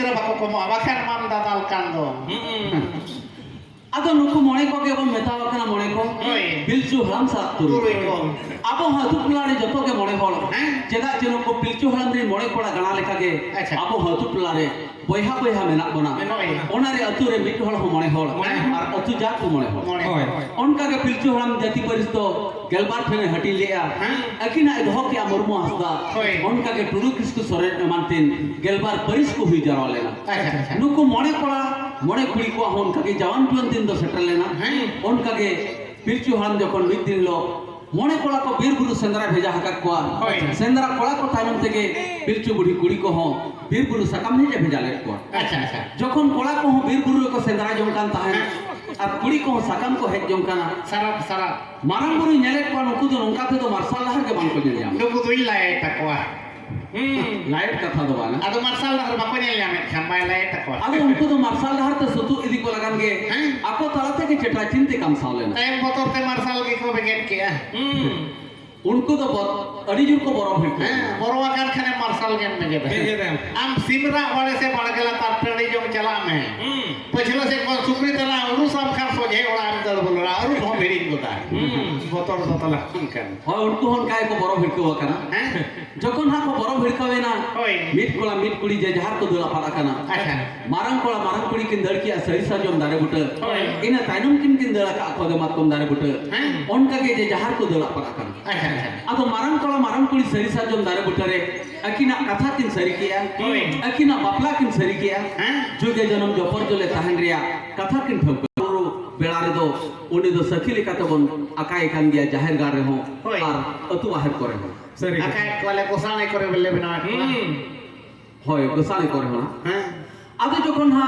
ᱜᱤᱫᱽᱨᱟᱹ ᱵᱟᱠᱚ ᱠᱚᱢᱚᱜᱼᱟ ᱵᱟᱠᱷᱟᱱ ᱢᱟᱢ ᱫᱟᱫᱟᱞ ᱠᱟᱱ ᱫᱚ ᱟᱫᱚ ᱱᱩᱠᱩ ᱢᱚᱬᱮ ᱠᱚᱜᱮ ᱵᱚᱱ ᱢᱮᱛᱟᱣ ᱠᱟᱱᱟ ᱢᱚᱬᱮ ᱠᱚ ᱯᱤᱞᱪᱩ ᱦᱟᱲᱟᱢ ᱥᱟᱶ ᱛᱩᱨᱩᱭ ᱠᱚ ᱟᱵᱚ ᱟᱹᱛᱩ ᱴᱚᱞᱟ ᱨᱮ ᱡᱚᱛᱚ ᱜᱮ ᱢᱚᱬᱮ ᱦᱚᱲ ᱪᱮᱫᱟᱜ ᱡᱮ ᱱᱩᱠᱩ ᱯᱤᱞᱪᱩ ᱦᱟᱲᱟᱢ ᱨᱮᱱ ᱢᱚᱬᱮ ᱠᱚᱲᱟ ᱜᱟᱬᱟ ᱞᱮᱠᱟ ᱜᱮ ᱟᱵᱚ ᱟᱹᱛᱩ ᱴᱚᱞᱟ ᱨᱮ ᱵᱚᱭᱦᱟ ᱵᱚᱭᱦᱟ ᱢᱮᱱᱟᱜ ᱵᱚᱱᱟ ᱚᱱᱟ ᱨᱮ ᱟᱹᱛᱩ ᱨᱮ ᱢᱤᱫ ᱦᱚᱲ ᱦᱚᱸ ᱢᱚᱬᱮ ᱦᱚᱲ ᱟᱨ ᱟᱹᱛᱩ ᱡᱟᱛ ᱦᱚᱸ ᱢᱚᱬᱮ ᱦᱚᱲ ᱚᱱᱠᱟ ᱜᱮ ᱯᱤᱞᱪᱩ ᱦᱟᱲᱟᱢ ᱡᱟᱹᱛᱤ ᱯᱟᱹᱨᱤᱥ ᱫᱚ ᱜᱮᱞᱵᱟᱨ ᱴᱷᱮᱱᱮ ᱦᱟᱹᱴᱤᱧ ᱞᱮᱜᱼᱟ ᱟᱹᱠᱤᱱᱟᱜ ᱫᱚᱦᱚ ᱠᱮᱜᱼᱟ ᱢᱩᱨᱢᱩ ᱦᱟᱸᱥᱫᱟ ᱚᱱᱠᱟ ᱜᱮ ᱴᱩᱰᱩ ᱠᱤᱥᱠᱩ ᱥᱚᱨᱮᱱ ᱮᱢᱟᱱ ᱛᱤᱱ ᱜᱮᱞᱵᱟᱨ ᱯᱟᱹᱨᱤᱥ ᱠᱚ ᱦᱩᱭ ᱡᱟᱣᱨᱟ ᱞᱮᱱᱟ ᱱᱩᱠᱩ ᱢᱚᱬᱮ ᱠᱚᱲᱟ ᱢᱚᱬᱮ ᱠᱩᱲᱤ ᱠᱚᱣᱟᱜ ᱦᱚᱸ ᱚᱱᱠᱟ ᱜᱮ ᱡᱟᱣᱟᱱ ᱡᱩᱣᱟᱹᱱ ᱫᱤᱱ ᱫᱚ ᱥᱮᱴᱮᱨ ᱞᱮᱱᱟ ᱚᱱᱠᱟ ᱜᱮ ᱯᱤᱞᱪᱩ ᱦᱟᱲᱟᱢ ᱡᱚᱠᱷᱚᱱ ᱢᱤᱫ ᱫᱤᱱ ᱦᱤᱞᱳᱜ ᱢᱚᱬᱮ ᱠᱚᱲᱟ ᱠᱚ ᱵᱤᱨ ᱵᱩᱨᱩ ᱥᱮᱸᱫᱽᱨᱟ ᱵᱷᱮᱡᱟ ᱟᱠᱟᱫ ᱠᱚᱣᱟ ᱥᱮᱸᱫᱽᱨᱟ ᱠᱚᱲᱟ ᱠᱚ ᱛᱟᱭᱱᱚᱢ ᱛᱮᱜᱮ ᱯᱤᱞᱪᱩ ᱵᱩढ़ᱤ ᱠᱩᱲᱤ ᱠᱚᱦᱚᱸ ᱵᱤᱨ ᱵᱩᱨु ᱥᱟᱠᱟᱢ ᱦᱮᱡ ᱵᱷᱮᱡᱟ ᱞᱮᱫ ᱠᱚᱣᱟ ᱡᱚᱠᱷᱚᱱ ᱠᱚᱲᱟ ᱠᱚᱦᱚᱸ ᱵᱤᱨ ᱵᱩᱨᱩ ᱨᱮᱠᱚ ᱥᱮᱸᱫᱽᱨᱟ ᱡᱚᱝ ᱠᱟᱱ ᱛᱟᱦᱮᱸ ᱟᱨ ᱠᱩᱲᱤ ᱠᱚᱦᱚᱸ ᱥᱟᱠᱟᱢ ᱠᱚ ᱦᱮᱡ ᱡᱚᱝ ᱠᱟᱱᱟ ᱥᱟᱨᱟᱯ ᱢᱟᱨᱟᱝ ᱵᱩᱨᱩ ᱧᱮᱞᱮᱫ ᱠᱚᱣᱟ ᱱᱩᱠᱩ ᱫᱚ ᱱᱚᱝᱠᱟ ᱛᱮᱫᱚ ᱢᱟᱨᱥᱟᱞ ᱰᱟᱦᱟᱨ ᱜᱮ ᱵᱟᱝᱠᱚ ᱧᱮᱞ ᱧᱟᱢᱟ ᱱᱩᱠᱩ ᱫᱩᱧ ᱞᱟᱭᱮᱫ ᱛᱟᱠᱚᱣᱟ ᱞᱟᱭᱮᱴ ᱠᱟᱛᱷᱟ ᱫᱚ ᱵᱟᱝ ᱟᱫᱚ ᱢᱟᱨᱥᱟᱞ ᱰᱟᱦᱟᱨ ᱵᱟᱠᱚ ᱧᱮᱞ ᱧᱟᱢᱮᱫ ᱠᱷᱟᱱ ᱵᱟᱭ ᱞᱟᱭᱮᱫ ᱛᱟᱠᱚᱣᱟ ᱟᱫᱚ ᱩᱱᱠᱩ ᱫᱚ ᱢᱟᱨᱥᱟᱞ ᱰᱟᱦᱟᱨ ᱛᱮ ᱥᱩᱛᱩᱜ ᱤᱫᱤ ko lagan ge ako tala tege ceta cinte kam saw lena ᱛᱟᱭᱚᱢ ᱵᱚᱛᱚᱨ ᱛᱮ ᱢᱟᱨᱥᱟᱞ ᱜᱮᱠᱚ ᱵᱮᱜᱮᱫ ᱠᱮᱜᱼᱟ उनको तो अड़ी जुर को बरो भिड़ बरो आकार खाने मार्शल गेम में गेदे आम सिमरा वाले से बड़गला तार टड़ी जों चला में पछलो से को सुकरी तना उरु साम खा सोजे ओड़ा अंदर बोलरा उरु हो भेड़ी गोदा बोतल बोतल कन हो उनको हन काय को बरो भिड़ को कना जखन हा को बरो भिड़ कवेना मिट कोला मिट कुड़ी जे जहार को दुला पाड़ा कना अच्छा मारंग कोला मारंग कुड़ी किन दड़की सही साजम दारे बुट इना ताइनम किन दड़ा का को दे मातम दारे बुट उनका के जे जहार को दुला पाड़ा कना अच्छा अब मारंग कोला मारंग कुड़ी सरी साजम दारे बुटरे अकिना कथा किन सरी किया अकिना बापला किन सरी किया जुगे जन्म जपर जले ताहन रिया कथा किन ठोक बेड़ा रे दो उनी दो सखी लेका तो बन अकाय कान दिया जाहिर गार रे हो और अतु बाहर करे हो सरी अकाय वाले गोसाने करे बेले बिना होय गोसाने करे हो ना आदि जखन हा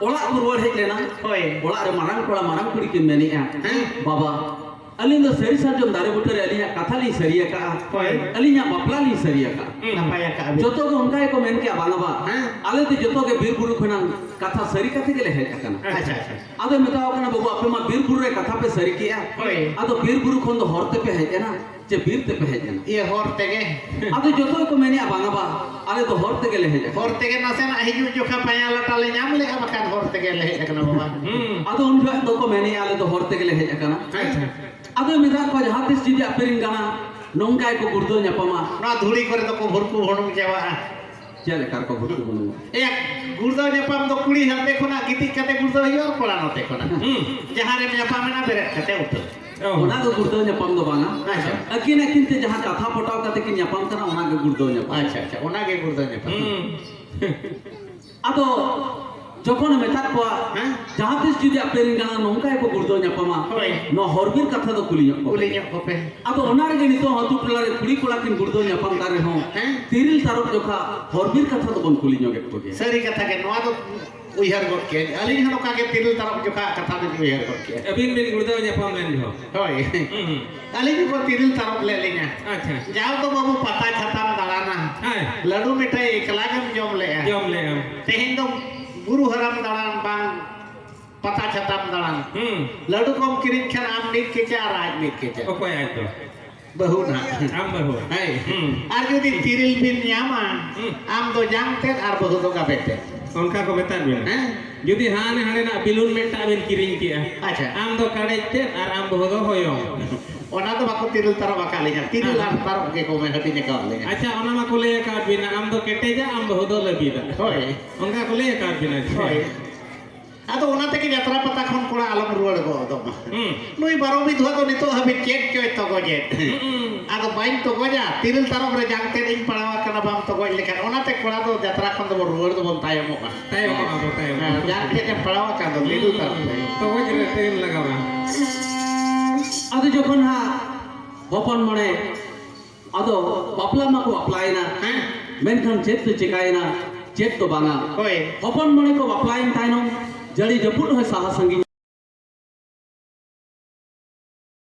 ओला गुरुवर हेज लेना होय ओला रे मारंग कोला मारंग कुड़ी किन मेनी बाबा अलिंग दो सरी साजम दारे बुटरे अलिया कथा ली सरिया का अलिया बापला ली सरिया का नपाया का जतो के उनका एको मेन के बानबा आले ते जतो के बीर बुरु खना कथा सरी कथे गेले हेज कना अच्छा अच्छा आदो मेताओ कना बाबू आपे मा बीर बुरु रे कथा पे सरी किया आदो बीर बुरु खन दो हरते पे हेज ना जे बीर ते पे हेज ना ये हरते गे आदो जतो को मेनिया बानबा आले तो हरते गेले हेज हरते गे नसे ना हिजु जोखा पाया लटाले नाम ले बकान हरते गेले हेज कना बाबा आदो उन जो तो को मेनिया आले तो हरते गेले हेज कना अच्छा आदो मिदा को जहां तिस जिदि अपेरिन गाना नोंगाय को गुर्दो न्यापमा ना धुड़ी करे तो को भरकु होणम जेवा चले कार को भरकु बनु ए गुर्दो न्यापम तो कुड़ी हम देखो ना गिति कते गुर्दो हियो और कोला नते कोना जहां रे न्यापम ना बेरे कते उत ओना तो गुर्दो न्यापम दो बांगा अच्छा अकिन किनते जहां कथा पटाव कते कि न्यापम तना ओना के गुर्दो न्यापम अच्छा अच्छा ओना के गुर्दो न्यापम आदो जखन मेता को जहां तिस जिदि अपेरिन गाना नोंका एको गुर्दो न्यापमा नो हरबीर कथा दो कुली न्यापम पे अब ओना रे नितो हतु टला रे कुड़ी कोला किन गुर्दो न्यापम दारे हो तिरिल तारक जोखा हरबीर कथा दो बन कुली न्योगे को सरी कथा के नोआ दो उइहर गट के अलिन हनो का के तिरिल तारक जोखा कथा दो उइहर गट के अबिन बिन गुर्दो न्यापम लेन हो होय अलिन को तिरिल तारक ले लेना अच्छा जाओ तो बाबू पता छताम दालाना लड्डू मिठाई एकला के जम ले तेहिन दो गुरु हराम दालान बांग पता छताम दालान लड्डू कम किरिन खान आम नीत के चा राज नीत के चा ओको आय तो बहु ना आम बहु है आर जदि तिरिल बिन न्यामा आम दो जानते आर बहु दो गाबेते उनका को बता बिन जदि हाने हाने ना बिलुन मेटा बिन किरिन के अच्छा आम दो काडेते आर आम बहु दो होयो ओना तो बाको तिरिल तारा बाका लेना तिरिल आर तार के को में हटी ने का लेना अच्छा ओना मा को ले का बिना आम दो केटे जा आम बहु दो लबीदा होय उनका को ले का बिना होय आदो ओना ते के यात्रा पता खन कोड़ा आलम रुवाड़ गो दो नुई बारो भी धुआ तो नितो हबी चेक चोय तो गोजे आदो बाइन तो गोजा तिरिल तारक रे जानते इन पड़ावा कना बाम तो गोज लेखा ओना ते कोड़ा दो यात्रा खन दो रुवाड़ दो बन तायमो जानते के पड़ावा का दो लिदु ता तो गोज रे ट्रेन लगावा आदो जखन हा होपन मणे आदो बापला मा को अप्लाइना मेनखान चेत तो चिकाइना चेत तो बांगा होय होपन मणे को अप्लाइन ताइनो जड़ी जपुट है साहा संगी